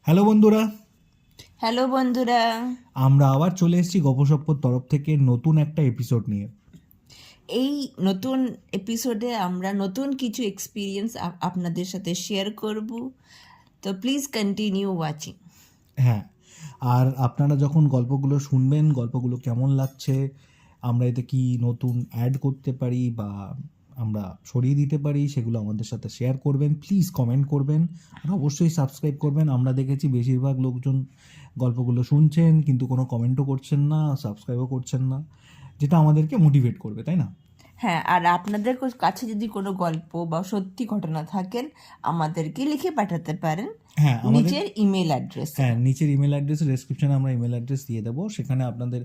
Hello বন্ধুরা, hello বন্ধুরা, আমরা আবার চলে এসেছি গপসপ্পর তরফ থেকে নতুন একটা এপিসোড নিয়ে। এই নতুন এপিসোডে আমরা নতুন কিছু এক্সপিরিয়েন্স আপনাদের সাথে শেয়ার করব। তো প্লিজ কন্টিনিউ ওয়াচিং। হ্যাঁ, আর আপনারা যখন গল্পগুলো শুনবেন, গল্পগুলো কেমন লাগছে, আমরা এতে কি নতুন অ্যাড করতে পারি বা আমরা সরিয়ে দিতে পারি, সেগুলো আমাদের সাথে শেয়ার করবেন। প্লিজ কমেন্ট করবেন আর অবশ্যই সাবস্ক্রাইব করবেন। আমরা দেখেছি বেশিরভাগ লোকজন গল্পগুলো শুনছেন কিন্তু কোনো কমেন্টও করছেন না, সাবস্ক্রাইবও করছেন না, যেটা আমাদেরকে মোটিভেট করবে, তাই না? হ্যাঁ, আর আপনাদের কাছে যদি কোনো গল্প বা সত্যি ঘটনা থাকেন, আমাদেরকে লিখে পাঠাতে পারেন হ্যাঁ, আমাদের নিচের ইমেল অ্যাড্রেসে। নিচের ইমেল অ্যাড্রেসে ডেসক্রিপশনে আমরা ইমেল অ্যাড্রেস দিয়ে দেবো। সেখানে আপনাদের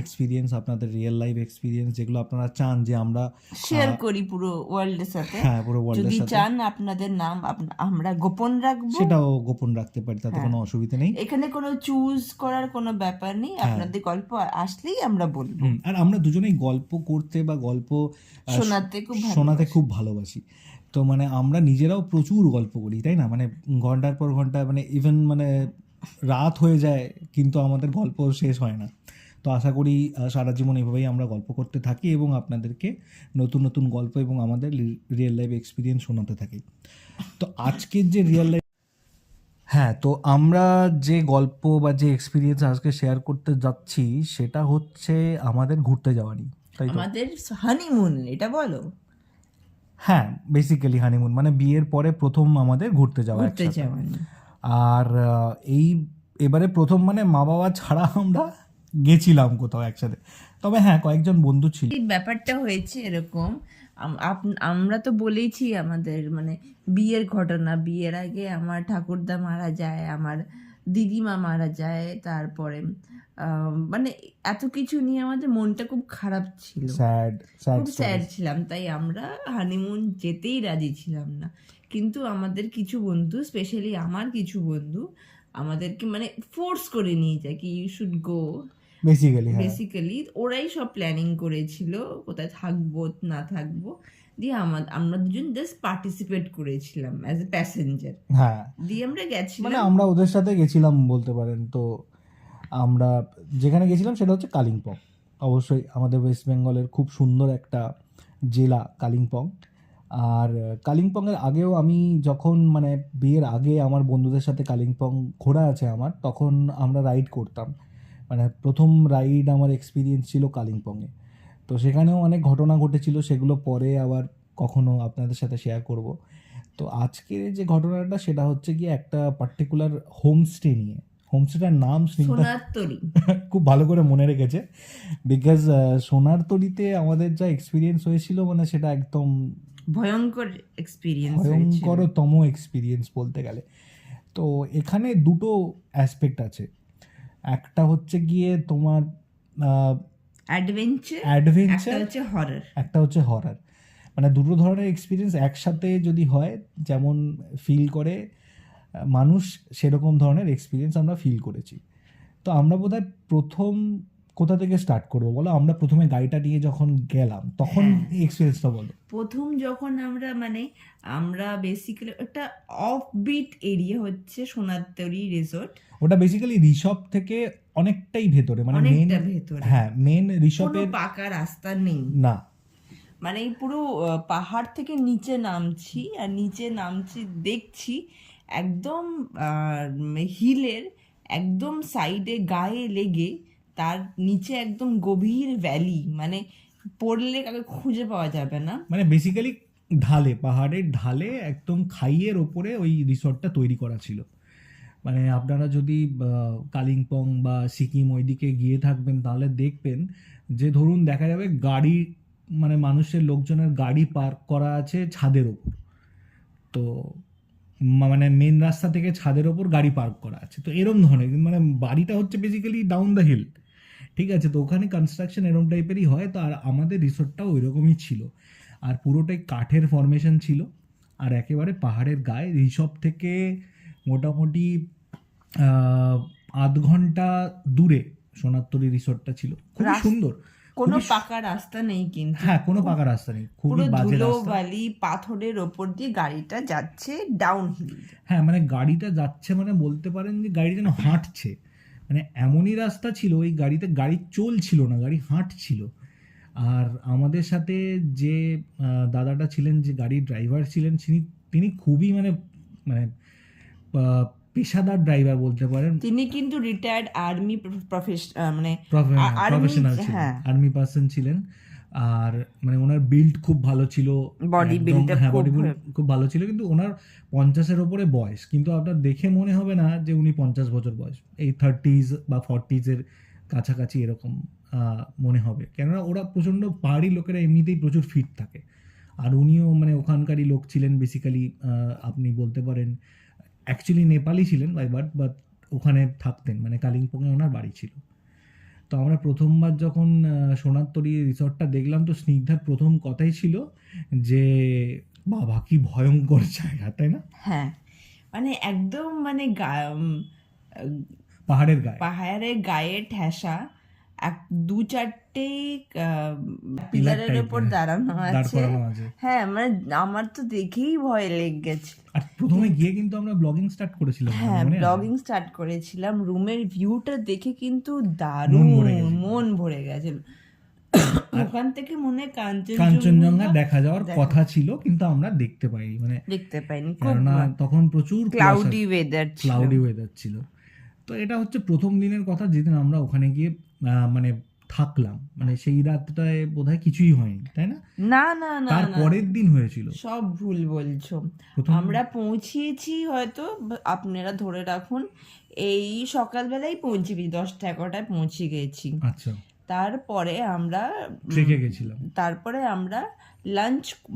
এক্সপিরিয়েন্স, আপনাদের রিয়েল লাইফ এক্সপিরিয়েন্স যেগুলো আপনারা চান যে আমরা শেয়ার করি পুরো ওয়ার্ল্ডের সাথে। হ্যাঁ পুরো ওয়ার্ল্ডের যদি সাথে চান আপনাদের নাম আমরা গোপন রাখবো। সেটাও গোপন রাখতে পারি, তাতে হ্যাঁ, কোনো অসুবিধা নেই। এখানে কোনো চুজ করার কোনো ব্যাপার নেই, আপনাদের গল্প আসলেই আমরা বলবো। আর আমরা দুজনেই গল্প করতে বা গল্প শোনাতে খুব শোনাতে ভালোবাসি। খুব ভালোবাসি। তো মানে আমরা নিজেরাও প্রচুর গল্প করি, তাই না? মানে ঘন্টার পর ঘন্টা, মানে ইভেন মানে রাত হয়ে যায় কিন্তু আমাদের গল্প শেষ হয় না। তো আশা করি সারা জীবন এভাবেই আমরা গল্প করতে থাকি এবং আপনাদেরকে নতুন নতুন গল্প এবং আমাদের রিয়েল লাইফ এক্সপিরিয়েন্স শোনাতে থাকি। তো আজকের যে রিয়েল লাইফ, হ্যাঁ, তো আমরা যে গল্প বা যে এক্সপিরিয়েন্স আজকে শেয়ার করতে যাচ্ছি সেটা হচ্ছে আমাদের ঘুরতে যাওয়ারই, তাই তো? আমাদের হানিমুন, এটা বলো। হ্যাঁ, বেসিক্যালি হানিমুন মানে বিয়ের পরে প্রথম আমাদের ঘুরতে যাওয়া ঘুরতে একসাথে। যাওয়া আর এই এবারে প্রথম মানে মা বাবা ছাড়া আমরা গেছিলাম কোথাও একসাথে। তবে হ্যাঁ, কয়েকজন বন্ধু ছিল। এই ব্যাপারটা হয়েছে এরকম। আমরা তো বলেইছি আমাদের মানে বিয়ের ঘটনা। বিয়ের আগে আমার ঠাকুরদা মারা যায়, আমার দিদিমা মারা যায়, তারপরে মানে এত কিছু নিয়ে আমাদের মনটা খুব খারাপ ছিল, স্যাড স্যাড খুব স্যাড স্টোরি। ছিলাম, তাই আমরা হানিমুন যেতেই রাজি ছিলাম না। কিন্তু আমাদের কিছু বন্ধু, স্পেশালি আমার কিছু বন্ধু আমাদেরকে মানে ফোর্স করে নিয়ে যায় কি ইউ শুড গো। বেসিক্যালি হ্যাঁ। বেসিক্যালি ওরাই সব প্ল্যানিং করেছিল কোথায় থাকবো না থাকবো। দিয়ে আমরা দুজন জাস্ট পার্টিসিপেট করেছিলাম অ্যাজ এ প্যাসেঞ্জার। হ্যাঁ, দিয়ে আমরা মানে গেছিলাম। আমরা ওদের সাথে গেছিলাম বলতে পারেন। তো আমরা যেখানে গেছিলাম সেটা হচ্ছে কালিম্পং। অবশ্যই আমাদের ওয়েস্ট বেঙ্গলের খুব সুন্দর একটা জেলা কালিম্পং। আর কালিম্পংয়ের আগেও আমি যখন মানে বিয়ের আগে আমার বন্ধুদের সাথে কালিম্পং ঘোরা আছে আমার, তখন আমরা রাইড করতাম। মানে প্রথম রাইড আমার এক্সপিরিয়েন্স ছিল কালিম্পংয়ে। তো সেখানেও অনেক ঘটনা ঘটেছিল, সেগুলো পরে আবার কখনো আপনাদের সাথে শেয়ার করব। তো আজকের যে ঘটনাটা সেটা হচ্ছে গিয়ে একটা পার্টিকুলার হোমস্টে নিয়ে। হোমস্টেটার নাম স্নিগ্ধা সোনার তরী। খুব ভালো করে মনে রেখেছে, বিকজ সোনার তরীতে আমাদের যা এক্সপিরিয়েন্স হয়েছিল মানে সেটা একদম ভয়ঙ্কর এক্সপিরিয়েন্স হয়েছিল। ভয়ঙ্করতম এক্সপিরিয়েন্স বলতে গেলে। তো এখানে দুটো অ্যাসপেক্ট আছে। একটা হচ্ছে গিয়ে তোমার অ্যাডভেঞ্চার, একটা অ্যাডভেঞ্চার, হচ্ছে হরর। একটা হচ্ছে হরার। মানে দুটো ধরনের এক্সপিরিয়েন্স একসাথে যদি হয়, যেমন ফিল করে মানুষ, সেরকম ধরনের এক্সপিরিয়েন্স আমরা ফিল করেছি। তো আমরা বোধহয় প্রথম কোথা থেকে স্টার্ট করবো বলো? আমরা প্রথমে গাড়িটা নিয়ে যখন গেলাম তখন এক্সপিরিয়েন্সটা বলো। প্রথম যখন আমরা বেসিক্যালি একটা অফবিট এরিয়া হচ্ছে সোনারতরী রিসোর্ট। ওটা বেসিক্যালি ঋষভ থেকে অনেকটাই ভেতরে, মানে মেন, অনেকটা ভেতরে, হ্যাঁ মেন কোনো ঋষভের পাকা রাস্তা নেই। না। মানে এই পুরো পাহাড় থেকে নিচে নামছি, আর নিচে নামছি দেখছি একদম হিলের একদম সাইডে গায়ে লেগে তার নিচে একদম গভীর ভ্যালি, মানে পড়লে কাউকে খুঁজে পাওয়া যাবে না। মানে বেসিক্যালি ঢালে, পাহাড়ের ঢালে একদম খাইয়ের ওপরে ওই রিসর্টটা তৈরি করা ছিল। মানে আপনারা যদি কালিম্পং বা সিকিম ওইদিকে গিয়ে থাকবেন তাহলে দেখবেন যে ধরুন দেখা যাবে গাড়ি, মানে মানুষের লোকজনের গাড়ি পার্ক করা আছে ছাদের ওপর। তো মানে মেন রাস্তা থেকে ছাদের ওপর গাড়ি পার্ক করা আছে, তো এরম ধরনের, কিন্তু মানে বাড়িটা হচ্ছে বেসিক্যালি ডাউন দ্য হিল। ঠিক আছে, তো ওখানে কনস্ট্রাকশন এরম টাইপেরই হয়। তো আর আমাদের রিসোর্টটাও ওই রকমই ছিল, আর পুরোটাই কাঠের ফরমেশন ছিল, আর একেবারে পাহাড়ের গায়ে। ঋষভ থেকে মোটামুটি 0.5 ঘন্টা দূরে সোনারতরী রিসোর্টটা ছিল, খুবই সুন্দর। কোনো খুবই পাকা রাস্তা নেই কিন্তু, হ্যাঁ, কোনো পাকা রাস্তা নেই, খুবই পুরো বাজে ধুলো রাস্তা। বালি পাথরের ওপর দিয়ে গাড়িটা যাচ্ছে ডাউন হিল। হ্যাঁ, মানে গাড়িটা যাচ্ছে মানে বলতে পারেন যে গাড়ি যেন হাঁটছে, মানে এমনই রাস্তা ছিল ওই গাড়িতে, গাড়ি চলছিল না, গাড়ি হাঁটছিল। আর আমাদের সাথে যে দাদাটা ছিলেন, যে গাড়ির ড্রাইভার ছিলেন, তিনি খুবই মানে মানে পেশাদার ড্রাইভার বলতে পারেন। তিনি কিন্তু রিটায়ার্ড আর্মি মানে আর্মি, প্রফেশনাল ছিলেন, হ্যাঁ, আর্মি পার্সন ছিলেন। আর মানে ওনার বিল্ড খুব ভালো ছিল, বডি একদম, বিল্ডটা হ্যাঁ, খুব বডি বিল্ড খুব ভালো ছিল, কিন্তু ওনার 50-এর ওপরে বয়স, কিন্তু আপনার দেখে মনে হবে না যে উনি 50 বছর বয়স, এই 30s বা 40s-এর কাছাকাছি এরকম মনে হবে, কেননা ওরা প্রচণ্ড পাহাড়ি লোকেরা এমনিতেই প্রচুর ফিট থাকে। আর উনিও মানে ওখানকারই লোক ছিলেন বেসিক্যালি, আপনি বলতে পারেন অ্যাকচুয়ালি নেপালি ছিলেন বাই বাট, বাট ওখানে থাকতেন, মানে কালিম্পংয়ে ওনার বাড়ি ছিল। তো আমরা প্রথমবার যখন সোনারতরী রিসর্টটা দেখলাম, তো স্নিগ্ধার প্রথম কথাই ছিল যে বাবা কি ভয়ঙ্কর জায়গা, তাই না? হ্যাঁ, মানে একদম মানে পাহাড়ের গায়ে, পাহাড়ের গায়ে ঠেসা, এক দু চারটে পিলার পিলারের টাইপ ওপর দাঁড়ানো দাঁড় আছে। করানো আছে। হ্যাঁ, মানে আমার তো দেখেই ভয় লেগে গেছে। আর প্রথমে গিয়ে কিন্তু আমরা ব্লগিং স্টার্ট করেছিলাম, হ্যাঁ, মনে আছে? ব্লগিং স্টার্ট করেছিলাম, রুমের ভিউটা দেখে কিন্তু মন দারুণ, ভরে গেছিল। মন ভরে গেছিল। ওখান থেকে মনে হয় কাঞ্চনজঙ্ঘা দেখা যাওয়ার দেখা কথা ছিল, কিন্তু আমরা দেখতে পাইনি, মানে দেখতে পাইনি, খুব কেননা তখন প্রচুর ক্লাউডি ওয়েদার ছিল। ক্লাউডি ওয়েদার ছিল। তো এটা হচ্ছে প্রথম দিনের কথা, যেদিন আমরা ওখানে গিয়ে মানে থাকলাম, মানে সেই রাতটায় বোধহয় কিছুই হয়নি, তাই না? না না না তার না, পরের দিন হয়েছিল। সব ভুল বলছো। প্রথম আমরা পৌঁছিয়েছি হয়তো, আপনারা ধরে রাখুন এই সকালবেলায় পৌঁছেছি, 10টা-11টায় পৌঁছে গেছি। আচ্ছা, তারপরে আমরা ট্রেকে গেছিলাম। তারপরে আমরা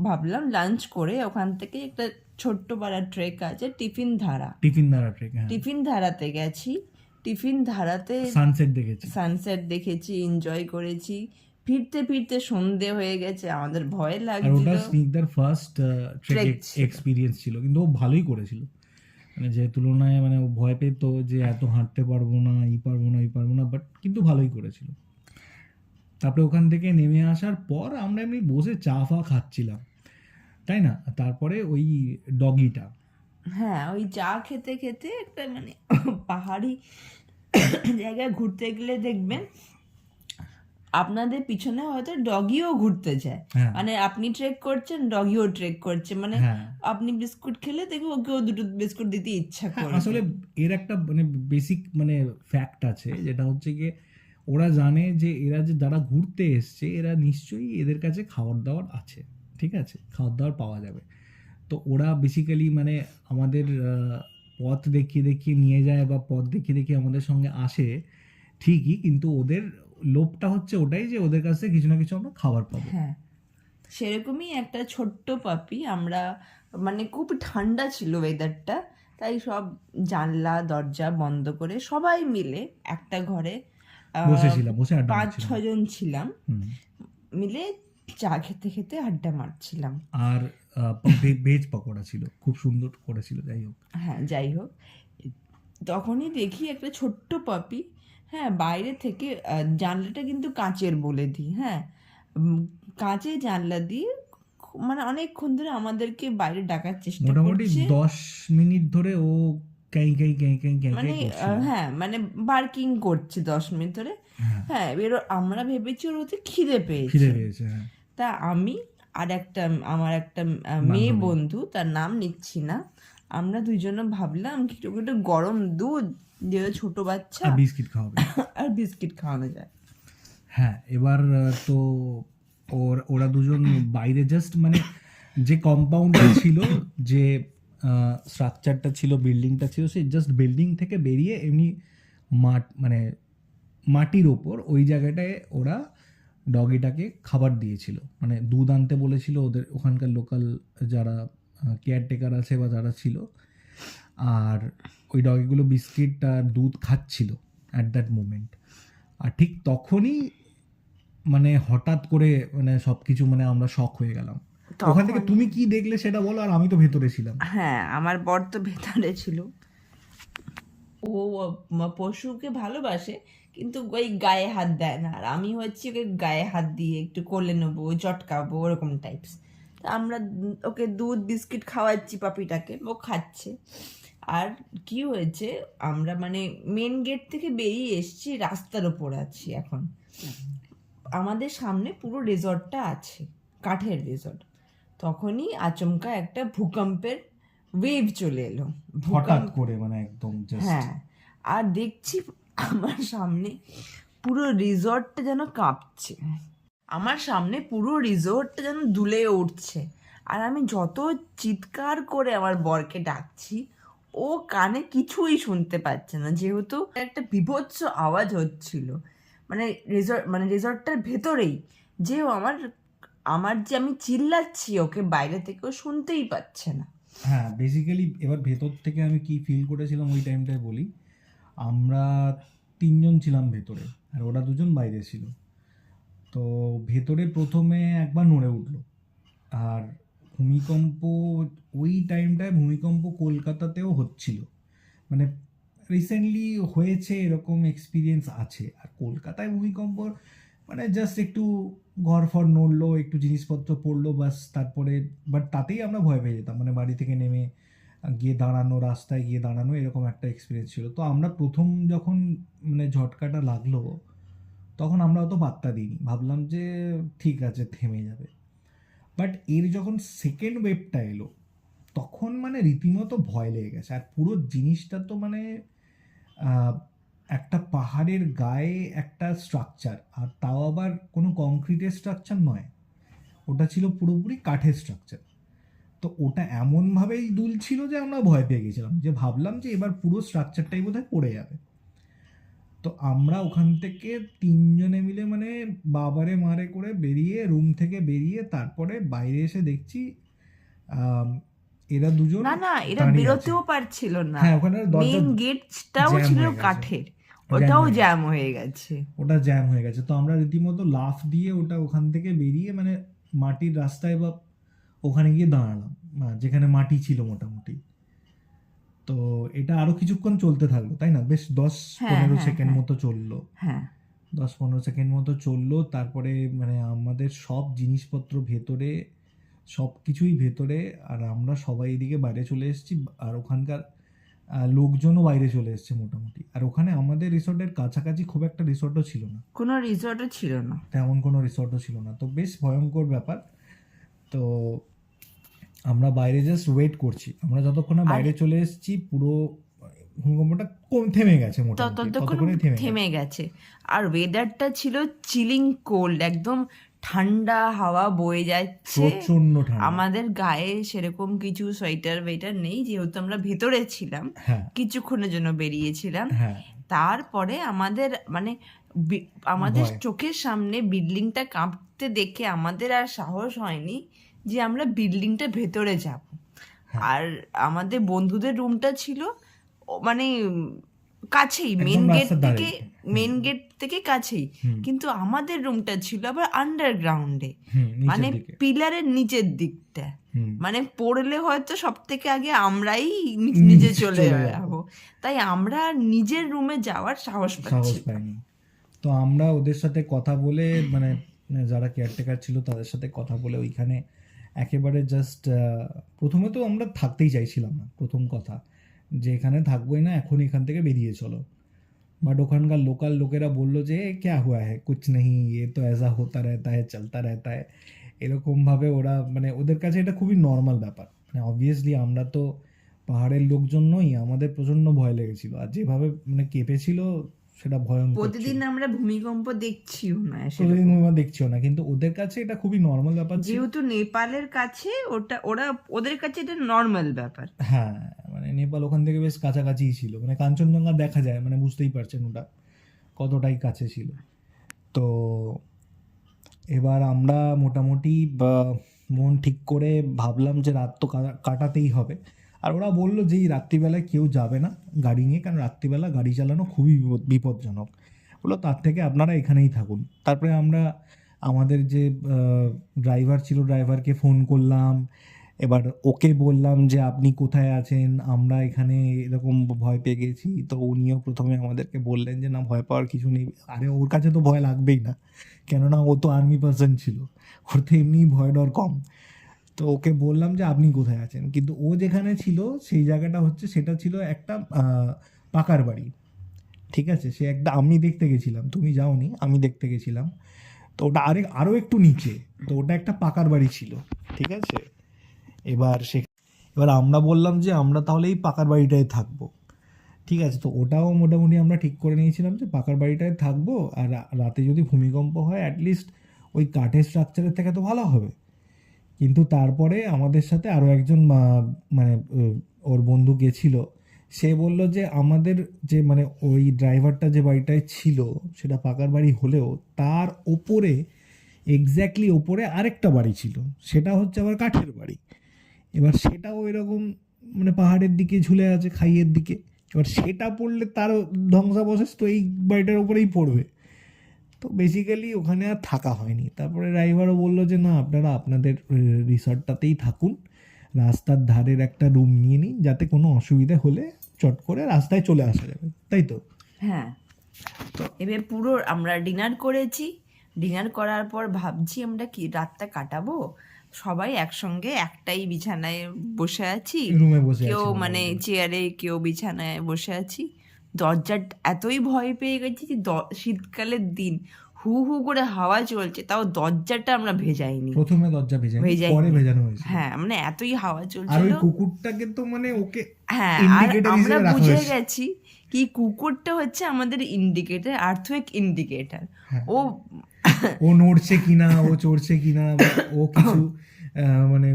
ভাবলাম লাঞ্চ করে ওখান থেকে একটা ছোট্ট পাড়া ট্রেক আছে টিফিন ধারা, টিফিনদারা ট্রেক, হ্যাঁ, টিফিন ধারাতে গেছি। টিফিন ধারাতে সানসেট দেখেছি। সানসেট দেখেছি, এনজয় করেছি। ফিরতে ফিরতে সন্ধে হয়ে গেছে, আমাদের ভয় আর ওটা লাগছিল। স্নিগ্ধার ফার্স্ট ট্রেক Trek ছিল। এক্সপিরিয়েন্স ছিল, কিন্তু ও ভালোই করেছিল, মানে যে তুলনায় মানে ও ভয় পেত যে এত হাঁটতে পারবো না, এই পারবো না, বাট কিন্তু ভালোই করেছিল। তারপরে ওখান থেকে নেমে আসার পর আমরা এমনি বসে চা ফা খাচ্ছিলাম, তাই না? তারপরে ওই ডগিটা, হ্যাঁ, ওই চা খেতে খেতে একটা মানে পাহাড়ি জায়গায় ঘুরতে গেলে দেখবেন আপনাদের পিছনে হয়তো ডগিও ঘুরতে যায়। হ্যাঁ, মানে আপনি ট্রেক করছেন, ডগিও ট্রেক করছে, মানে হ্যাঁ, আপনি বিস্কুট খেলে দেখবে ওকেও দুটো বিস্কুট দিতে ইচ্ছা হ্যাঁ, করবে। আসলে এর একটা মানে বেসিক মানে ফ্যাক্ট আছে, যেটা হচ্ছে গিয়ে ওরা জানে যে এরা যে যারা ঘুরতে এসছে, এরা নিশ্চয়ই এদের কাছে খাবার দাবার আছে, ঠিক আছে, খাবার দাবার পাওয়া যাবে। তো ওরা বেসিক্যালি মানে আমাদের পথ দেখিয়ে দেখিয়ে নিয়ে যায়, বা পথ দেখিয়ে দেখিয়ে আমাদের সঙ্গে আসে ঠিকই, কিন্তু ওদের লোভটা হচ্ছে ওটাই যে ওদের কাছে কিছু না কিছু আমরা খাবার পাবো। হ্যাঁ, সেরকমই একটা ছোট্ট পাপি আমরা, মানে খুব ঠান্ডা ছিল ওয়েদারটা, তাই সব জানলা দরজা বন্ধ করে সবাই মিলে একটা ঘরে বসেছিলাম, বসে আড্ডা 5-6 জন ছিলাম, হুম। মিলে চা খেতে খেতে আড্ডা মারছিলাম। আর ভেজ পকোড়া ছিল, খুব সুন্দর করেছিল, যাই হোক। হ্যাঁ, যাই হোক, তখনই দেখি একটা ছোট্ট পাপি, হ্যাঁ, বাইরে থেকে জানলাটা কিন্তু কাঁচের বলে দিই, হ্যাঁ, কাঁচে জানলা দিয়ে মানে অনেকক্ষণ ধরে আমাদেরকে বাইরে ডাকার চেষ্টা মোটামুটি করছে, 10 মিনিট ধরে ও ক্যাই ক্যাই ক্যাই ক্যাই ক্যাই মানে ক্যাই করছিল। হ্যাঁ, মানে বার্কিং করছে 10 মিনিট ধরে। হ্যাঁ, হ্যাঁ, এবার আমরা ভেবেছি ওর হচ্ছে খিদে খিদে পেয়েছে। পেয়েছে, হ্যাঁ। তা আমি আর আমার একটা মেয়ে বান্ধবী। বন্ধু, তার নাম নিচ্ছি না, আমরা দুইজনে ভাবলাম কি একটু গরম দুধ, যেহেতু ছোট বাচ্চা, আর বিস্কিট খাওয়াবে। আর বিস্কিট খাওয়ানো যায়। হ্যাঁ, এবার তো ওরা দুজন বাইরে জাস্ট মানে যে কম্পাউন্ডটা ছিল, যে স্ট্রাকচারটা ছিল, বিল্ডিংটা ছিল, সেই জাস্ট বিল্ডিং থেকে বেরিয়ে এমনি মাঠ, মানে মাটির ওপর ওই জায়গাটায় ওরা ডগিটাকে খাবার দিয়েছিল, মানে দুধ আনতে বলেছিল ওদের ওখানকার লোকাল যারা কেয়ারটেকার আছে বা যারা ছিল, আর ওই ডগিগুলো বিস্কিট আর দুধ খাচ্ছিল অ্যাট দ্যাট মোমেন্ট। আর ঠিক তখনই মানে হঠাৎ করে মানে সব কিছু মানে আমরা শক হয়ে গেলাম। ওখান থেকে তুমি কি দেখলে সেটা বলো, আর আমি তো ভেতরে ছিলাম। হ্যাঁ, আমার বর তো ভেতরে ছিল। ও পশুকে ভালোবাসে, কিন্তু ওই গায়ে হাত দেয় না। আর আমি হচ্ছে ওকে গায়ে হাত দিয়ে একটু কোলে নেবো, চটকাবো, ওরকম টাইপস। তা আমরা ওকে দুধ বিস্কিট খাওয়াচ্ছি পাপিটাকে, ও খাচ্ছে। আর কি হয়েছে, আমরা মানে মেন গেট থেকে বেরিয়ে এসেছি, রাস্তার ওপর আছি এখন। আমাদের সামনে পুরো রিসর্টটা আছে, কাঠের রিসর্ট। তখনই আচমকা একটা ভূকম্পের ওয়েভ চলে এলো। হঠাৎ করে মানে একদম জাস্ট। হ্যাঁ, আর দেখছি আমার সামনে পুরো রিসর্টটা যেন কাঁপছে, আমার সামনে পুরো রিসর্টটা যেন দুলে উঠছে। আর আমি যত চিৎকার করে আমার বরকে ডাকছি, ও কানে কিছুই শুনতে পাচ্ছে না, যেহেতু একটা বীভৎস আওয়াজ হচ্ছিল মানে রিসর্টটার ভেতরেই। যে ও আমার আমার যে আমি চিল্লাচ্ছি ওকে বাইরে থেকে, ও শুনতেই পাচ্ছে না। হ্যাঁ, বেসিক্যালি এবার ভেতর থেকে আমি কি ফিল করেছিলাম ওই টাইমটায় বলি। আমরা 3 জন ছিলাম ভেতরে, আর ওরা 2 জন বাইরে ছিল। তো ভেতরে প্রথমে একবার নড়ে উঠলো। আর ভূমিকম্প ওই টাইমটায় ভূমিকম্প কলকাতাতেও হচ্ছিল, মানে রিসেন্টলি হয়েছে এরকম এক্সপিরিয়েন্স আছে। আর কলকাতায় ভূমিকম্প মানে জাস্ট একটু ঘর ফর নড়লো, একটু জিনিসপত্র পড়লো, বাস। তারপরে বাট তাতেই আমরা ভয় পেয়ে যেতাম, মানে বাড়ি থেকে নেমে গিয়ে দাঁড়ানো, রাস্তায় গিয়ে দাঁড়ানো, এরকম একটা এক্সপিরিয়েন্স ছিল। তো আমরা প্রথম যখন মানে ঝটকাটা লাগলো, তখন আমরা অত পাত্তা দিইনি, ভাবলাম যে ঠিক আছে থেমে যাবে। বাট এর যখন সেকেন্ড ওয়েভটা এলো, তখন মানে রীতিমতো ভয় লেগে গেছে। আর পুরো জিনিসটা তো মানে আহ, একটা পাহাড়ের গায়ে একটা স্ট্রাকচার, আর তাও আবার কোনো কংক্রিটের স্ট্রাকচার নয়, ওটা ছিল পুরোপুরি কাঠের স্ট্রাকচার। তো ওটা এমনভাবেই দুলছিল যে আমরা ভয় পেয়ে গেছিলাম, যে ভাবলাম যে এবার পুরো স্ট্রাকচারটাই বোধহয় পড়ে যাবে। তো আমরা ওখান থেকে 3 জনে মিলে মানে বাবারে মারে করে বেরিয়ে, রুম থেকে বেরিয়ে, তারপরে বাইরে এসে দেখছি আম, এরা 2 জন না না, এরা দাঁড়িয়ে আছে। বেরোতেও পারছিল না। হ্যাঁ, ওখানে দরজা মেন গেটটাও জ্যাম ছিল হয়ে গেছে, কাঠের, জ্যাম ওটাও হয়ে গেছে, জ্যাম হয়ে গেছে। ওটা জ্যাম হয়ে গেছে। তো আমরা রীতিমতো লাফ দিয়ে ওটা ওখান থেকে বেরিয়ে মানে মাটির রাস্তায় বা ওখানে গিয়ে দাঁড়ালাম, যেখানে মাটি ছিল মোটামুটি। তো এটা আরো কিছুক্ষণ চলতে থাকলো, তাই না? বেশ দশ হ্যাঁ পনেরো হ্যাঁ সেকেন্ড হ্যাঁ মতো চললো। হ্যাঁ। 10-15 সেকেন্ড মতো চললো। তারপরে মানে আমাদের সব জিনিসপত্র ভেতরে, সব কিছুই ভেতরে, আর আমরা সবাই এদিকে বাইরে চলে এসেছি। আর ওখানকার লোকজনও বাইরে চলে এসেছে মোটামুটি। আর ওখানে আমাদের রিসর্টের কাছাকাছি খুব একটা রিসর্টও ছিল না, কোনো রিসর্টও ছিল না। তেমন কোনো রিসর্টও ছিল না। তো বেশ ভয়ঙ্কর ব্যাপার। তো আমরা বাইরে জাস্ট ওয়েট করছি। আমরা যতক্ষণ না আর বাইরে চলে এসেছি, পুরো ভূমিকম্পটা থেমে গেছে মোটামুটি, ততক্ষণ ততক্ষণে থেমে গেছে। থেমে গেছে। আর ওয়েদারটা ছিল চিলিং কোল্ড, একদম ঠান্ডা হাওয়া বয়ে যাচ্ছে। প্রচন্ড ঠান্ডা। আমাদের গায়ে সেরকম কিছু সোয়েটার ওয়েটার নেই, যেহেতু আমরা ভেতরে ছিলাম, হ্যাঁ কিছুক্ষণের জন্য বেরিয়েছিলাম। হ্যাঁ, তারপরে আমাদের মানে আমাদের ভয়। চোখের সামনে বিল্ডিংটা কাঁপতে দেখে আমাদের আর সাহস হয়নি যে আমরা বিল্ডিংটা ভেতরে যাব। হ্যাঁ, আর আমাদের বন্ধুদের রুমটা ছিল মানে কাছেই, একদম রাস্তার ধারে। মেন গেট থেকে কাছেই। হুম কিন্তু আমাদের রুমটা ছিল আবার আন্ডারগ্রাউন্ডে, হুম, মানে নিচের দিকে। পিলারের নিচের দিকটা। হুম, মানে পড়লে হয়তো সব থেকে আগে আমরাই নিচে নিচে চলে চলে যাবো। যাবো। তাই আমরা নিজের রুমে যাওয়ার সাহস সাহস পাচ্ছি না। পাইনি। তো আমরা ওদের সাথে কথা বলে মানে যারা কেয়ারটেকার ছিল তাদের সাথে কথা বলে ওইখানে একেবারে জাস্ট প্রথমে তো আমরা থাকতেই চাইছিলাম না, প্রথম কথা, যে এখানে থাকবোই না, এখন এখান থেকে বেরিয়ে চলো। বাট ওখানকার লোকাল লোকেরা বললো যে ক্যা হুয়া হ্যায়, কুছ নেই, এ তো ऐसा होता रहता है, চলতা रहता है। এরকমভাবে ওরা মানে ওদের কাছে এটা খুবই নর্মাল ব্যাপার। মানে অবভিয়াসলি আমরা তো পাহাড়ের লোকজন নই, আমাদের প্রচণ্ড ভয় লেগেছিল। আর যেভাবে মানে কেঁপেছিল সেটা ভয়ঙ্কর ছিল। প্রতিদিন আমরা ভূমিকম্প দেখছিও না প্রতিদিন সেরকম, আমরা দেখছিও না, কিন্তু ওদের কাছে এটা খুবই নর্মাল ব্যাপার ছিল। যেহেতু নেপালের কাছে ওদের কাছে এটা নর্মাল ব্যাপার। হ্যাঁ, মানে নেপাল ওখান থেকে বেশ কাছাকাছিই ছিল, মানে কাঞ্চনজঙ্ঘা দেখা যায়, মানে বুঝতেই পারছেন ওটা কতটাই কাছে ছিল। তো এবার আমরা মোটামুটি মন ঠিক করে ভাবলাম যে রাত তো কাটাতেই হবে। আর ওরা বললো যে এই রাত্রিবেলায় কেউ যাবে না গাড়ি নিয়ে, কারণ রাত্রিবেলা গাড়ি চালানো খুবই বিপজ্জনক। বললো তার থেকে আপনারা এখানেই থাকুন। তারপরে আমরা আমাদের যে ড্রাইভার ছিল, ড্রাইভারকে ফোন করলাম, এবার ওকে বললাম যে আপনি কোথায় আছেন, আমরা এখানে এরকম ভয় পেয়ে গেছি। তো উনিও প্রথমে আমাদেরকে বললেন যে না, ভয় পাওয়ার কিছু নেই। আরে ওর কাছে তো ভয় লাগবেই না, কেননা ও তো আর্মি পার্সন ছিল, ওর তো এমনিই ভয় ডর কম। তো ওকে বললাম যে আপনি কোথায় আছেন, কিন্তু ও যেখানে ছিল সেই জায়গাটা হচ্ছে, সেটা ছিল একটা পাকার বাড়ি। ঠিক আছে, সে একটা, আমি দেখতে গেছিলাম, তুমি যাওনি, আমি দেখতে গেছিলাম। তো ওটা আরও একটু নিচে, তো ওটা একটা পাকার বাড়ি ছিল। ঠিক আছে, এবার এবার আমরা বললাম যে আমরা তাহলে এই পাকার বাড়িটায় থাকবো। ঠিক আছে, তো ওটাও মোটামুটি আমরা ঠিক করে নিয়েছিলাম যে পাকার বাড়িটায় থাকবো, আর রাতে যদি ভূমিকম্প হয় অ্যাটলিস্ট ওই কাঠের স্ট্রাকচারের থেকে তো ভালো হবে। কিন্তু তারপরে আমাদের সাথে আরও একজন মানে ওর বন্ধু গেছিল। সে বলল যে আমাদের যে মানে ওই ড্রাইভারটা যে বাড়িটায় ছিল সেটা পাকার বাড়ি হলেও তার ওপরে, এক্স্যাক্টলি ওপরে আরেকটা বাড়ি ছিল, সেটা হচ্ছে আবার কাঠের বাড়ি। এবার সেটাও এরকম মানে পাহাড়ের দিকে ঝুলে আছে, খাইয়ের দিকে। এবার সেটা পড়লে তারও ধ্বংসাবশেষ তো এই বাড়িটার উপরেই পড়বে। তো বেসিক্যালি ওখানে আর থাকা হয়নি। তারপরে ড্রাইভারও বললো যে না, আপনারা আপনাদের রিসর্টটাতেই থাকুন, রাস্তার ধারের একটা রুম নিয়ে নিন, যাতে কোনো অসুবিধা হলে চট করে রাস্তায় চলে আসা যাবে, তাই তো? হ্যাঁ, এবার পুরো আমরা ডিনার করেছি। ডিনার করার পর ভাবছি আমরা কি রাতটা কাটাবো, সবাই একসঙ্গে একটাই বিছানায় বসে আছি, রুমে বসে কেউ আছি মানে চেয়ারে, কেউ বিছানায় বসে আছি। দরজার এতই ভয় পেয়ে গেছি যে শীতকালের দিন হু হু করে হাওয়া চলছে, তাও দরজাটা আমরা ভেজাইনি, প্রথমে দরজা ভেজানো, পরে ভেজানো হয়েছিল। হ্যাঁ, মানে এতই হাওয়া আর ওই চলছিল। কুকুরটাকে তো মানে ওকে হ্যাঁ, আর ইন্ডিকেটর আমরা হিসেবে রাখা বুঝে হয়েছে। গেছি কি কুকুরটা হচ্ছে আমাদের ইন্ডিকেটর, আর্থওয়েক ইন্ডিকেটর। হ্যাঁ, ও ও নড়ছে কিনা, ও চড়ছে কিনা, বা ও কিছু মানে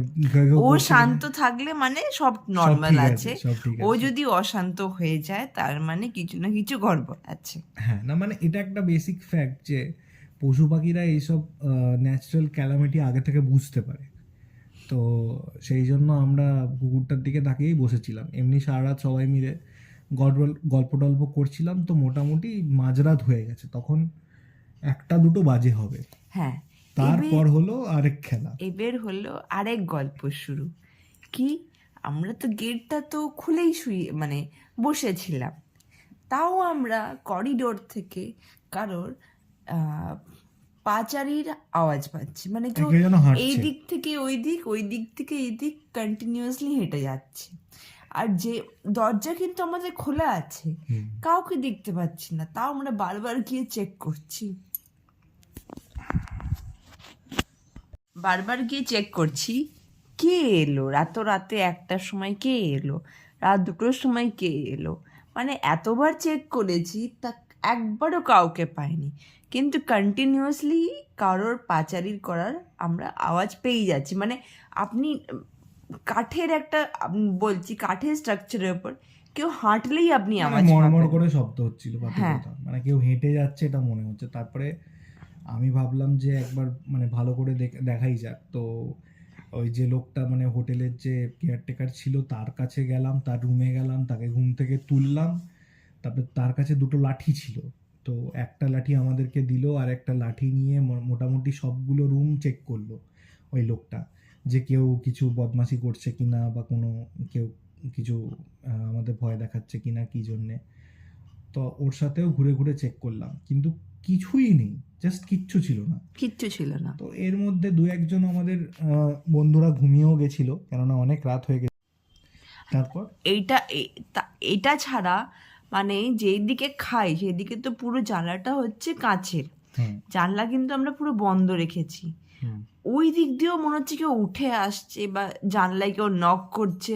ও শান্ত থাকলে মানে সব নর্মাল আছে, সব ঠিক ও আছে। যদি অশান্ত হয়ে যায় তার মানে কিছু না কিছু গড়বড় আছে। হ্যাঁ, না মানে এটা একটা বেসিক ফ্যাক্ট যে পশু পাখিরা এইসব ন্যাচারাল ক্যালামিটি আগে থেকে বুঝতে পারে। তো সেই জন্য আমরা কুকুরটার দিকে তাকিয়েই বসেছিলাম। এমনি সারা রাত সবাই মিলে গল্প টল্প করছিলাম। তো মোটামুটি মাঝরাত হয়ে গেছে, তখন 1টা 2টো বাজে হবে। হ্যাঁ, তারপর হলো আরেক খেলা। এবার হলো আরেক গল্প শুরু। কি, আমরা তো গেটটা তো খুলেই মানে বসেছিলাম, তাও আমরা করিডোর থেকে কারোর পাচারির আওয়াজ পাচ্ছি, মানে কেউ কেউ যেন এই হাঁটছে। দিক থেকে ওই দিক, ওই দিক থেকে এই দিক কন্টিনিউয়াসলি হেঁটে যাচ্ছে। আর যে দরজা কিন্তু আমাদের খোলা আছে, কাউকে দেখতে পাচ্ছি না, তাও আমরা বারবার গিয়ে চেক করছি, বারবার গিয়ে চেক করছি কে এলো রাতে 1টার সময়, কে এলো রাত 2টোর সময়, কে এলো। মানে এতবার চেক করেছি তা একবারও কাউকে পাইনি, কিন্তু কন্টিনিউয়াসলি কারোর পাচারি করার আমরা আওয়াজ পেয়ে যাচ্ছি। মানে আপনি কাঠের একটা বলছি, কাঠের স্ট্রাকচারের উপর কেউ হাঁটলেই আপনি আওয়াজ মড়মড় পাবেন। করে শব্দ হচ্ছিল, হ্যাঁ, কথা মানে কেউ হেঁটে যাচ্ছে এটা মনে হচ্ছে। তারপরে আমি ভাবলাম যে একবার মানে ভালো করে দেখাই যাক। তো ওই যে লোকটা মানে হোটেলের যে কেয়ারটেকার ছিল তার কাছে গেলাম, তার রুমে গেলাম, তাকে ঘুম থেকে তুললাম। তারপর তার কাছে 2টো লাঠি ছিল, তো একটা লাঠি আমাদেরকে দিল, আর একটা লাঠি নিয়ে মোটামুটি সবগুলো রুম চেক করলো ওই লোকটা, যে কেউ কিছু বদমাশি করছে কিনা, বা কোনো কেউ কিছু আমাদের ভয় দেখাচ্ছে কিনা কি জন্যে। তো ওর সাথেও ঘুরে ঘুরে চেক করলাম, কিন্তু কিছুই নেই, জাস্ট কিচ্ছু ছিল না, কিচ্ছু ছিল না। তো এর মধ্যে 2-1জন আমাদের বন্ধুরা ঘুমিয়েও গেছিল, কেননা অনেক রাত হয়ে গেছে। তারপর এটা ছাড়া মানে যেই দিকে খাই সেদিকে তো পুরো জানলাটা হচ্ছে কাঁচের, জানলা কিন্তু আমরা পুরো বন্ধ রেখেছি। ওই দিক দিয়েও মনে হচ্ছে কেউ উঠে আসছে বা জানলায় কেউ নক করছে,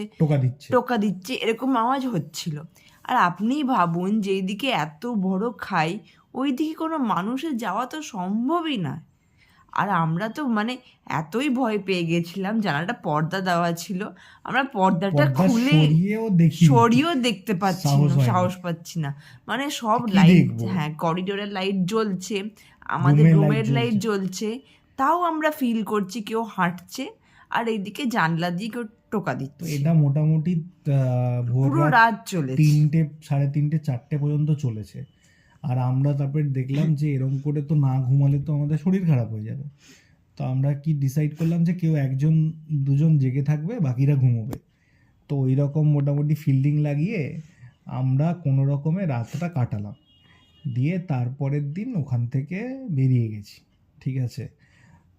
টোকা দিচ্ছে, এরকম আওয়াজ হচ্ছিল। আর আপনিই ভাবুন যেই দিকে এত বড় খাই ওই দিকে কোনো মানুষের যাওয়া তো সম্ভবই নয়। আর আমরা তো মানে এতই ভয় পেয়ে গেছিলাম, জানালাটা পর্দা দেওয়া ছিল, আমরা পর্দাটা খুলে সরিয়েও দেখতে পাচ্ছি না, সাহস পাচ্ছি না। মানে সব লাইট, হ্যাঁ, করিডোরের লাইট জ্বলছে, আমাদের রুমের লাইট জ্বলছে, তাও আমরা ফিল করছি কেউ হাঁটছে, আর এইদিকে জানলা দিয়ে কেউ টোকা দিচ্ছে। এটা মোটামুটি পুরো রাত চলেছে, 3টে, 3:30, 4টে পর্যন্ত চলেছে। আর আমরা তারপরে দেখলাম যে এরকম করে তো না ঘুমালে তো আমাদের শরীর খারাপ হয়ে যাবে। তো আমরা কি ডিসাইড করলাম যে কেউ একজন দুজন জেগে থাকবে, বাকিরা ঘুমোবে। তো ওই রকম মোটামুটি ফিল্ডিং লাগিয়ে আমরা কোনো রকমে রাতটা কাটালাম, দিয়ে তারপরের দিন ওখান থেকে বেরিয়ে গেছি। ঠিক আছে,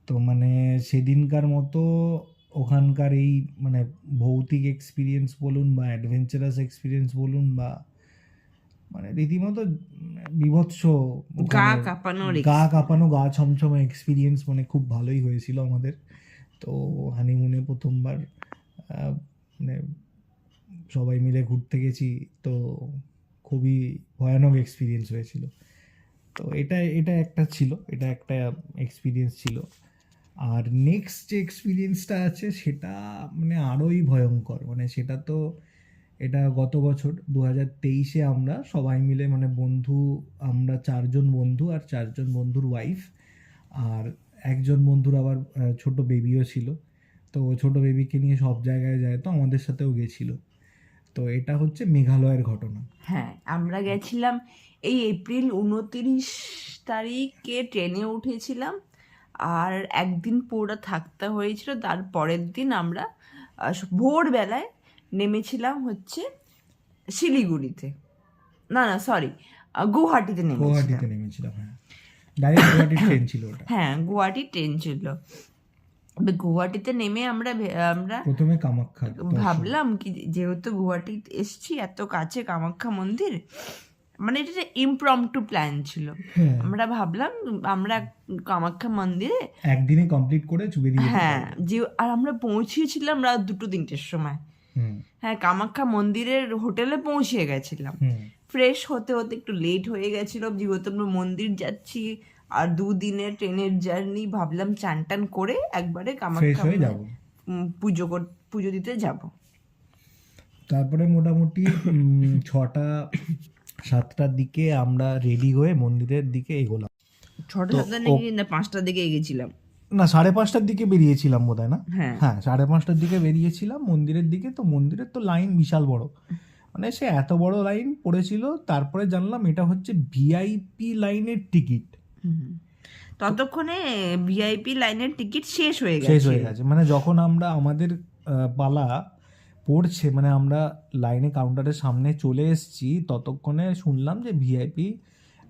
তো মানে সেদিনকার মতো ওখানকার এই মানে ভৌতিক এক্সপিরিয়েন্স বলুন বা অ্যাডভেঞ্চারাস এক্সপিরিয়েন্স বলুন বা মানে রীতিমতো বীভৎস গা ওখানে কাঁপানোর গা কাঁপানো গা ছমছমে এক্সপিরিয়েন্স, মানে খুব ভালোই হয়েছিল আমাদের। তো হানিমুনে প্রথমবার মানে সবাই মিলে ঘুরতে গেছি, তো খুবই ভয়ানক এক্সপিরিয়েন্স হয়েছিল। তো এটা একটা ছিল, এটা একটা এক্সপিরিয়েন্স ছিল। আর নেক্সট যে এক্সপিরিয়েন্সটা আছে সেটা মানে আরোই ভয়ঙ্কর। মানে সেটা তো এটা গত বছর 2023-এ আমরা সবাই মিলে মানে বন্ধু, আমরা 4জন বন্ধু আর 4জন বন্ধুর ওয়াইফ, আর একজন বন্ধুর আবার ছোট বেবিও ছিল। তো ছোট বেবিকে নিয়ে সব জায়গায় যায়, তো আমাদের সাথেও গেছিল। তো এটা হচ্ছে মেঘালয়ের ঘটনা। হ্যাঁ, আমরা গেছিলাম এই এপ্রিল 29 তারিখে ট্রেনে উঠেছিলাম, আর একদিন পুরো থাকতে হয়েছিল। তার পরের দিন আমরা ভোরবেলায় নেমেছিলাম হচ্ছে শিলিগুড়িতে, না না সরি, গুয়াহাটিতে নেমেছিলাম। গুয়াহাটিতে নেমেছিলাম, হ্যাঁ, ডাইরেক্ট গুয়াহাটি ট্রেন ছিল ওটা। হ্যাঁ, গুয়াহাটি ট্রেন ছিল। এবার গুয়াহাটিতে নেমে আমরা প্রথমে কামাখ্যা ভাবলাম কি, যেহেতু গুয়াহাটি এসছি, এত কাছে কামাখ্যা মন্দির, মানে এটা ইমপ্রম্পটু প্ল্যান ছিল। হ্যাঁ, আমরা ভাবলাম আমরা কামাখ্যা মন্দিরে একদিনে কমপ্লিট করে বেরিয়ে যেতে হ্যাঁ পারবো। যে, আর আমরা পৌঁছিয়েছিলাম রাত 2-3টের সময়। হুম হ্যাঁ, কামাখ্যা মন্দিরের হোটেলে পৌঁছে গেছিলাম। হুম ফ্রেশ হতে হতে একটু লেট হয়ে গেছিল, যেহেতু আমরা মন্দির যাচ্ছি আর 2 দিনের ট্রেনের জার্নি। ভাবলাম চান টান করে একবারে ফ্রেশ কামাখ্যা হয়ে যাব। পুজো দিতে যাব। তারপরে মোটামুটি 6টা-7টার দিকে আমরা রেডি হয়ে মন্দিরের দিকে এগোলাম। 6টা নাকি না 5টার দিকে এগেছিলাম। না, 5:30টার দিকে বেরিয়েছিলাম বোধহয়, না? হ্যাঁ, হ্যাঁ, 5:30টার দিকে বেরিয়েছিলাম মন্দিরের দিকে। তো মন্দিরের তো লাইন বিশাল বড়, মানে সে এত বড় লাইন পড়েছিল। তারপরে জানলাম এটা হচ্ছে ভিআইপি লাইনের টিকিট। ততক্ষণে ভিআইপি লাইনের টিকিট শেষ হয়ে গেছে। মানে যখন আমরা আমাদের পালা পড়ছে, মানে আমরা লাইনে কাউন্টারের সামনে চলে এসেছি, ততক্ষণে শুনলাম যে ভিআইপি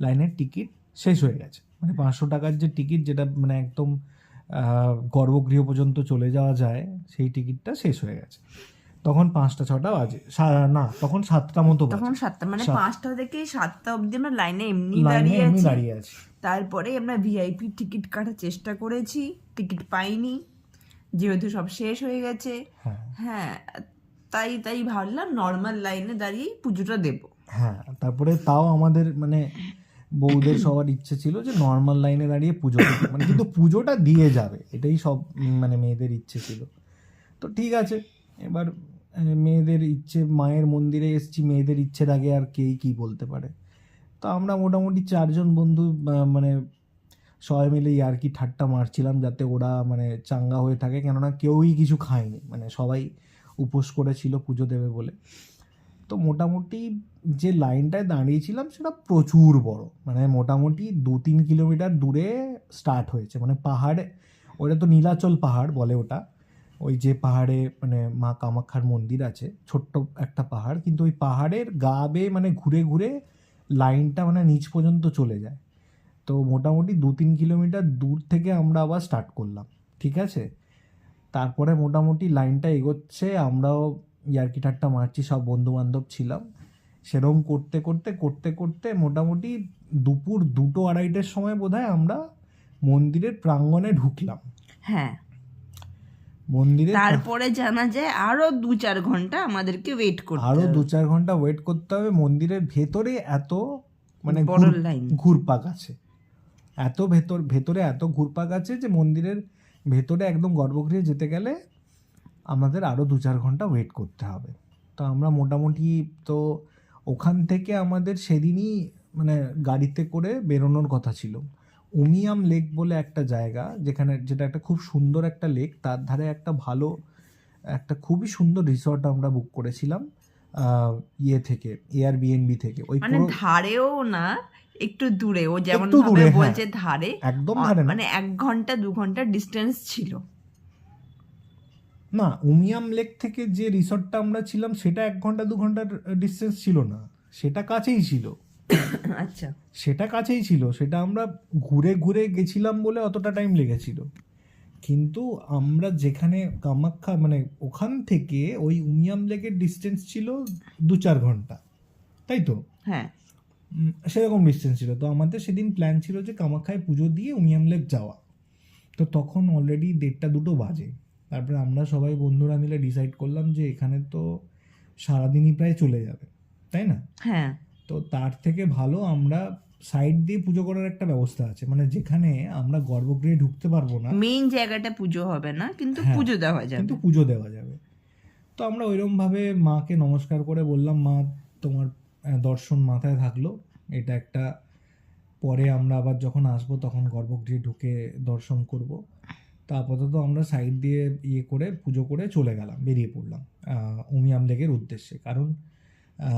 লাইনের টিকিট শেষ হয়ে গেছে। মানে 500 টাকার যে টিকিট, যেটা মানে একদম গর্ভগৃহ পর্যন্ত চলে যাওয়া যায়, সেই টিকিটটা শেষ হয়ে গেছে। তখন 5টা-6টা বাজে, না তখন 7টা মতো বাজে। তখন 7টা, মানে 5টা থেকে 7টা অবধি আমরা লাইনে এমনি লাইনে এমনি দাঁড়িয়ে দাঁড়িয়ে আছি। তারপরে আমরা ভিআইপি টিকিট কাটার চেষ্টা করেছি, টিকিট পাইনি, যেহেতু সব শেষ হয়ে গেছে। হ্যাঁ, তাই ভাবলাম নর্মাল লাইনে দাঁড়িয়েই পুজোটা দেব। হ্যাঁ, তারপরে তাও আমাদের মানে বউদের সবার ইচ্ছে ছিল যে নর্মাল লাইনে দাঁড়িয়ে পুজো করতে, মানে কিন্তু পুজোটা দিয়ে যাবে, এটাই সব মানে মেয়েদের ইচ্ছে ছিল। তো ঠিক আছে, এবার মেয়েদের ইচ্ছে, মায়ের মন্দিরে এসেছি, মেয়েদের ইচ্ছের আগে আর কেই কি বলতে পারে। তো আমরা মোটামুটি 4জন বন্ধু মানে সবাই মিলে আর কি ঠাট্টা মারছিলাম যাতে ওরা মানে চাঙ্গা হয়ে থাকে, কেননা কেউই কিছু খায়নি, মানে সবাই উপোস করেছিল পুজো দেবে বলে। তো মোটামুটি যে লাইনটায় দাঁড়িয়েছিলাম সেটা প্রচুর বড়, মানে মোটামুটি 2-3 কিলোমিটার দূরে স্টার্ট হয়েছে। মানে পাহাড়ে, ওটা তো নীলাচল পাহাড় বলে ওটা, ওই যে পাহাড়ে মানে মা কামাখ্যার মন্দির আছে, ছোট্ট একটা পাহাড়, কিন্তু ওই পাহাড়ের গা বেয়ে মানে ঘুরে ঘুরে লাইনটা মানে নিচ পর্যন্ত চলে যায়। তো মোটামুটি 2-3 কিলোমিটার দূর থেকে আমরা আবার স্টার্ট করলাম। ঠিক আছে, তারপরে মোটামুটি লাইনটা এগোচ্ছে, আমরাও ইয়ার্কি ঠাট্টা মারছি, সব বন্ধু বান্ধব ছিলাম। সেরকম করতে করতে করতে করতে মোটামুটি দুপুর 2-2-2:30টার সময় বোধহয় আমরা মন্দিরের প্রাঙ্গণে ঢুকলাম। হ্যাঁ, মন্দিরে তারপরে জানা যায় আরো 2-4 ঘন্টা আমাদেরকে ওয়েট করতে হবে। আরো 2-4 ঘন্টা ওয়েট করতে হবে। মন্দিরের ভেতরে এত মানে বড় লাইন, ঘুরপাক আছে, এত ভেতরে এত ঘুরপাক আছে যে মন্দিরের ভেতরে একদম গর্ভগৃহে যেতে গেলে আমাদের আরও 2-4 ঘন্টা ওয়েট করতে হবে। তো আমরা মোটামুটি, তো ওখান থেকে আমাদের সেদিনই মানে গাড়িতে করে বেরোনোর কথা ছিল। উমিয়াম লেক বলে একটা জায়গা, যেটা একটা খুব সুন্দর একটা লেক, তার ধারে একটা খুবই সুন্দর রিসর্ট আমরা বুক করেছিলাম ইয়ে থেকে, এয়ারবিএনবি থেকে, ওই মানে পুরো ধারেও না, একটু দূরে, ও যেমন একটু ভাবে দূরে, হ্যাঁ, বলছে ধারে, একদম ধারে না। মানে 1 ঘন্টা 2 ঘন্টা ডিস্টেন্স ছিল। না, উমিয়াম লেক থেকে যে রিসর্টটা আমরা ছিলাম সেটা 1 ঘন্টা 2 ঘন্টার ডিস্টেন্স ছিল না, সেটা কাছেই ছিল। আচ্ছা, সেটা কাছেই ছিল, সেটা আমরা ঘুরে ঘুরে গেছিলাম বলে অতটা টাইম লেগেছিল। কিন্তু আমরা যেখানে কামাখ্যা, মানে ওখান থেকে ওই উমিয়াম লেকের ডিস্টেন্স ছিল 2-4 ঘন্টা, তাই তো? হ্যাঁ, সেরকম ডিস্টেন্স ছিল। তো আমাদের সেদিন প্ল্যান ছিল যে কামাখ্যায় পুজো দিয়ে উমিয়াম লেক যাওয়া। তো তখন অলরেডি 1:30-2 বাজে। তারপরে আমরা সবাই বন্ধুরা মিলে ডিসাইড করলাম যে এখানে তো সারাদিনই প্রায় চলে যাবে, তাই না? হ্যাঁ, তো তার থেকে ভালো আমরা সাইড দিয়ে পুজো করার একটা ব্যবস্থা আছে, মানে যেখানে আমরা গর্ভগৃহে ঢুকতে পারবো না, মেইন জায়গাটা পুজো হবে না, কিন্তু হ্যাঁ, পুজো দেওয়া কিন্তু যাবে। পুজো দেওয়া যাবে। তো আমরা ওইরকমভাবে মাকে নমস্কার করে বললাম, মা তোমার দর্শন মাথায় থাকলো, এটা একটা, পরে আমরা আবার যখন আসবো তখন গর্ভগৃহে ঢুকে দর্শন করব। তো আপাতত আমরা সাইড দিয়ে ইয়ে করে পুজো করে চলে গেলাম, বেরিয়ে পড়লাম উমিয়াম লেকের উদ্দেশ্যে। কারণ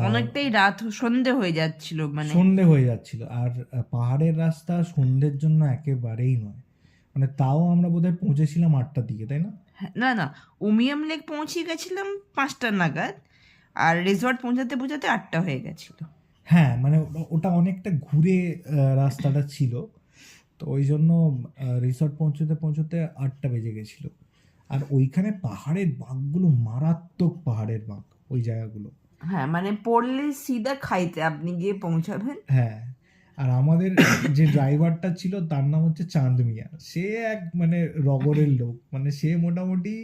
অনেকটাই রাত, সন্ধে হয়ে যাচ্ছিল, মানে সন্ধে হয়ে যাচ্ছিল, আর পাহাড়ের রাস্তা সন্ধ্যের জন্য একেবারেই নয়। মানে তাও আমরা বোধহয় পৌঁছেছিলাম 8টার দিকে, তাই না? হ্যাঁ, না না, উমিয়াম লেক পৌঁছে গেছিলাম 5টা নাগাদ, আর রিসর্ট পৌঁছাতে পৌঁছাতে 8টা হয়ে গেছিল। হ্যাঁ, মানে ওটা অনেকটা ঘুরে রাস্তাটা ছিল, তো ওই জন্য রিসর্ট পৌঁছতে পৌঁছতে 8টা বেজে গেছিল। আর ওইখানে পাহাড়ের বাঁকগুলো মারাত্মক, পাহাড়ের বাঁক ওই জায়গাগুলো। হ্যাঁ, মানে পড়লে সিধা খাইতে আপনি গিয়ে পৌঁছাবেন। হ্যাঁ, আর আমাদের যে ড্রাইভারটা ছিল তার নাম হচ্ছে চাঁদ মিয়া। সে এক মানে রগরের লোক, মানে সে মোটামুটি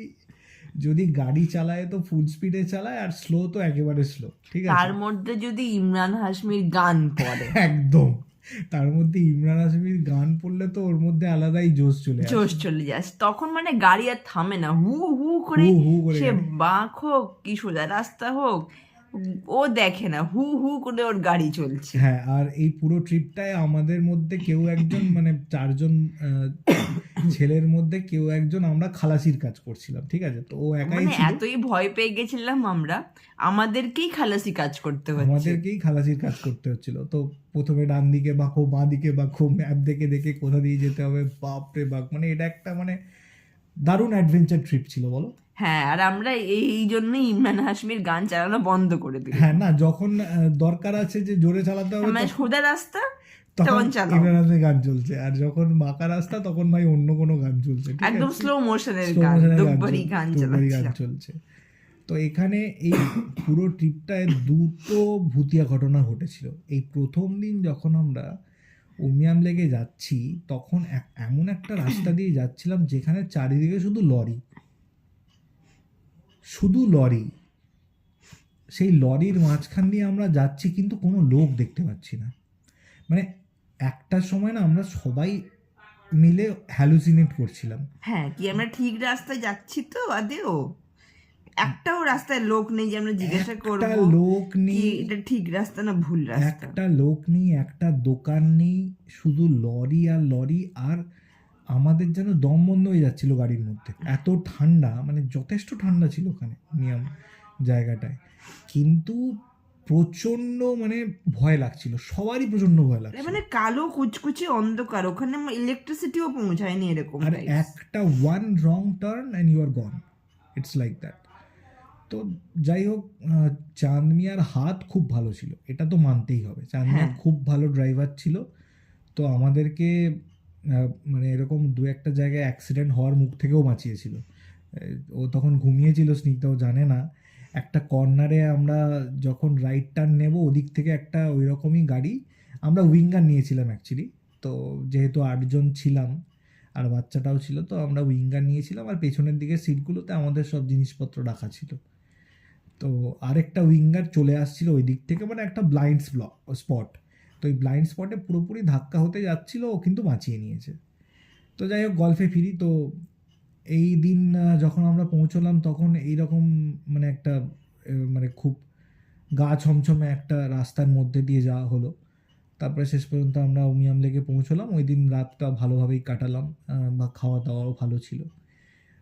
যদি গাড়ি চালায় তো ফুল স্পিডে চালায়, আর স্লো তো একেবারে স্লো, ঠিক আছে? তার মধ্যে যদি ইমরান হাশমির গান পড়ে, একদম, তার মধ্যে ইমরান হাশমির গান পড়লে তো ওর মধ্যে আলাদাই জোশ চলে আসে। জোশ চলে যাস, তখন মানে গাড়ি আর থামে না, হু হু করে, হু হু করে সে গাড়ি। বাঁক হোক কি সোজা রাস্তা হোক, ও দেখে না, হু হু করে ওর গাড়ি চলছে। হ্যাঁ, আর এই পুরো ট্রিপটায় আমাদের মধ্যে কেউ একজন, মানে 4জন ছেলের মধ্যে কেউ একজন আমরা খালাসির কাজ করছিলাম, ঠিক আছে? তো ও একাই মানে ছিল, এতই ভয় পেয়ে গেছিলাম আমরা, আমাদেরকেই খালাসি কাজ করতে হচ্ছে। আমাদেরকেই খালাসির কাজ করতে হচ্ছিল। তো প্রথমে ডান দিকে বাঁকো, বাঁ দিকে বাঁকো, ম্যাপ দেখে দেখে কোথা দিয়ে যেতে হবে, বাপ রে বাপ, মানে এটা একটা মানে দারুণ অ্যাডভেঞ্চার ট্রিপ ছিল, বলো? হ্যাঁ, আর আমরা এই জন্যই ইমরান হাশমির গান চালানো বন্ধ করে দিলাম। হ্যাঁ, না, যখন দরকার আছে যে জোরে চালাতে হবে মানে তখন, সোজা রাস্তা তখন তখন চালাও, ইমরান হাশমির গান চলছে, আর যখন বাঁকা রাস্তা তখন ভাই অন্য কোনো গান চলছে, ঠিক একদম আছে? স্লো মোশনের স্লো গান, মোশনের দুব্বরি গান ডুবরি গান চালাচ্ছিলাম। চলছে। তো এখানে এই পুরো ট্রিপটায় দুটো ভুতিয়া ঘটনা ঘটেছিল। এই প্রথম দিন যখন আমরা উমিয়াম লেকে যাচ্ছি, তখন এমন একটা রাস্তা দিয়ে যাচ্ছিলাম যেখানে চারিদিকে শুধু লরি, শুধু লরি। সেই লরির মাঝখান দিয়ে আমরা যাচ্ছি কিন্তু কোনো লোক দেখতে পাচ্ছি না। মানে একটা সময় না আমরা সবাই মিলে হ্যালুসিনেট করছিলাম। হ্যাঁ, কি আমরা ঠিক রাস্তায় যাচ্ছি তো আদেও? একটাও রাস্তায় লোক নেই যে আমরা জিজ্ঞাসা একটা করব লোক কি নেই, এটা ঠিক রাস্তা না ভুল রাস্তা। একটা লোক নেই, একটা দোকান নেই, শুধু লরি আর লরি। আর আমাদের যেন দম বন্ধ হয়ে যাচ্ছিল গাড়ির মধ্যে, এত ঠান্ডা, মানে যথেষ্ট ঠান্ডা ছিল ওখানে নিয়ম জায়গাটায়। কিন্তু প্রচণ্ড মানে ভয় লাগছিল, সবারই প্রচণ্ড ভয় লাগছিল। মানে কালো কুচকুচে অন্ধকার, ওখানে ইলেকট্রিসিটিও পৌঁছায়নি এরকম আর টাইপস। একটা one wrong turn and you are gone, it's like that. তো যাই হোক, চাঁদ মিয়ার হাত খুব ভালো ছিল, এটা তো মানতেই হবে, চাঁদ মিয়া হ্যাঁ, খুব ভালো ড্রাইভার ছিল। তো আমাদেরকে মানে এরকম দু একটা জায়গায় অ্যাক্সিডেন্ট হওয়ার মুখ থেকেও বাঁচিয়েছিল। ও তখন ঘুমিয়েছিল, স্নিগ্ধাও জানে না। একটা কর্নারে আমরা যখন রাইট টার্ন নেব, ওদিক থেকে একটা ওই রকমই গাড়ি, আমরা উইঙ্গার নিয়েছিলাম অ্যাকচুয়ালি। তো যেহেতু 8জন ছিলাম আর বাচ্চাটাও ছিল, তো আমরা উইঙ্গার নিয়েছিলাম, আর পেছনের দিকে সিটগুলোতে আমাদের সব জিনিসপত্র রাখা ছিল। তো আরেকটা উইঙ্গার চলে আসছিল ওই দিক থেকে, মানে একটা ব্লাইন্ড স্পট। তো ওই ব্লাইন্ড স্পটে পুরোপুরি ধাক্কা হতে যাচ্ছিল, ও কিন্তু বাঁচিয়ে নিয়েছে। তো যাই হোক, গল্ফে ফিরি। তো এই দিন যখন আমরা পৌঁছলাম তখন এইরকম মানে একটা মানে খুব গা ছমছমে একটা রাস্তার মধ্যে দিয়ে যাওয়া হলো। তারপরে শেষ পর্যন্ত আমরা উমিয়াম লেকে পৌঁছলাম। ওই দিন রাতটা ভালোভাবেই কাটালাম, বা খাওয়া দাওয়াও ভালো ছিল।